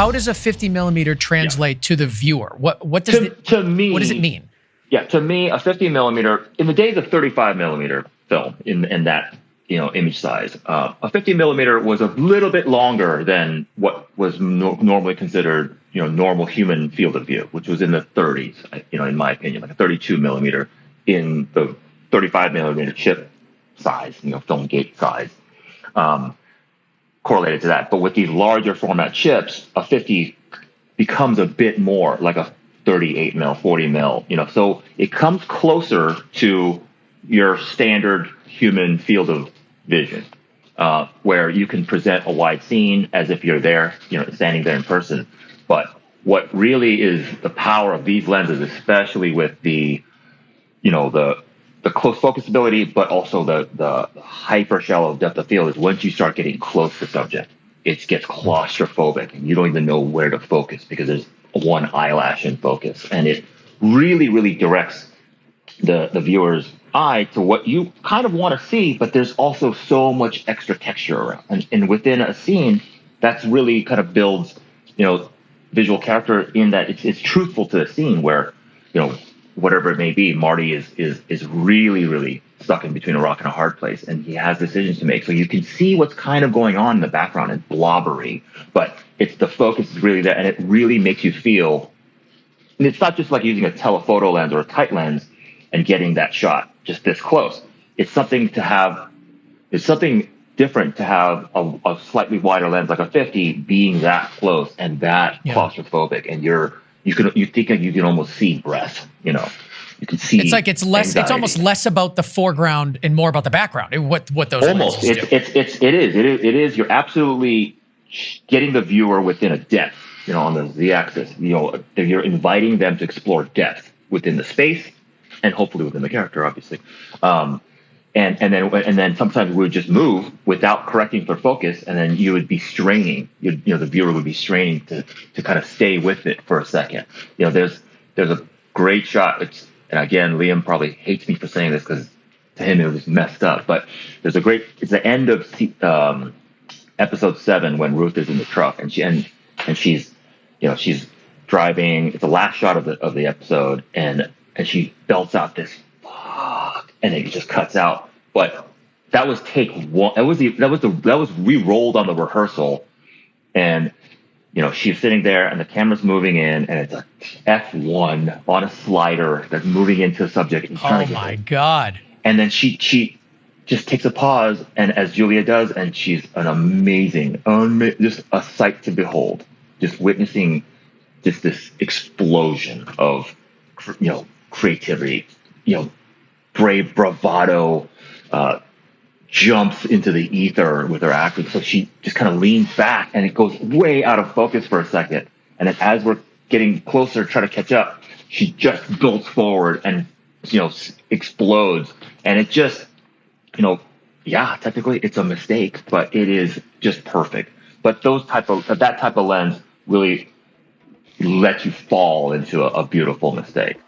how does a 50 millimeter translate to the viewer? What does to me? What does it mean? Yeah, to me, a 50 millimeter in the days of 35 millimeter film in that image size, a 50 millimeter was a little bit longer than what was normally considered normal human field of view, which was in the 30s. In my opinion, like a 32 millimeter in the 35 millimeter chip size, film gate size, correlated to that. But with these larger format chips, a 50 becomes a bit more like a 38 mil, 40 mil, so it comes closer to your standard human field of vision, where you can present a wide scene as if you're there, standing there in person. But what really is the power of these lenses, especially with the close focus ability, but also the hyper shallow depth of field, is once you start getting close to subject, it gets claustrophobic and you don't even know where to focus because there's one eyelash in focus, and it really, really directs the viewer's eye to what you kind of want to see, but there's also so much extra texture around. And within a scene, that's really kind of builds, visual character in that it's truthful to the scene where, whatever it may be, Marty is really, really stuck in between a rock and a hard place, and he has decisions to make. So you can see what's kind of going on in the background and blobbery, but it's the focus is really there, and it really makes you feel. And it's not just like using a telephoto lens or a tight lens and getting that shot just this close. It's something different to have a slightly wider lens like a 50 being that close and that claustrophobic, and you think you can almost see breath. You can see. It's like it's less. Anxiety. It's almost less about the foreground and more about the background. What those almost lenses do. It is. You're absolutely getting the viewer within a depth. On the Z-axis. You're inviting them to explore depth within the space and hopefully within the character, obviously. And then sometimes we would just move without correcting for focus, and then you would be straining. The viewer would be straining to kind of stay with it for a second. There's a great shot. And again, Liam probably hates me for saying this because to him it was messed up. But it's the end of episode 7 when Ruth is in the truck and she's driving. It's the last shot of the episode, and she belts out this fuck, and it just cuts out. But that was take one. That was re-rolled on the rehearsal, and she's sitting there, and the camera's moving in, and it's a F1 on a slider that's moving into a subject. And oh my god! And then she just takes a pause, and as Julia does, and she's an amazing, just a sight to behold. Just witnessing just this explosion of creativity, brave bravado, jumps into the ether with her acting. So she just kind of leans back, and it goes way out of focus for a second. And then as we're getting closer, try to catch up, she just bolts forward and explodes. And it just, technically it's a mistake, but it is just perfect. But that type of lens really let you fall into a beautiful mistake.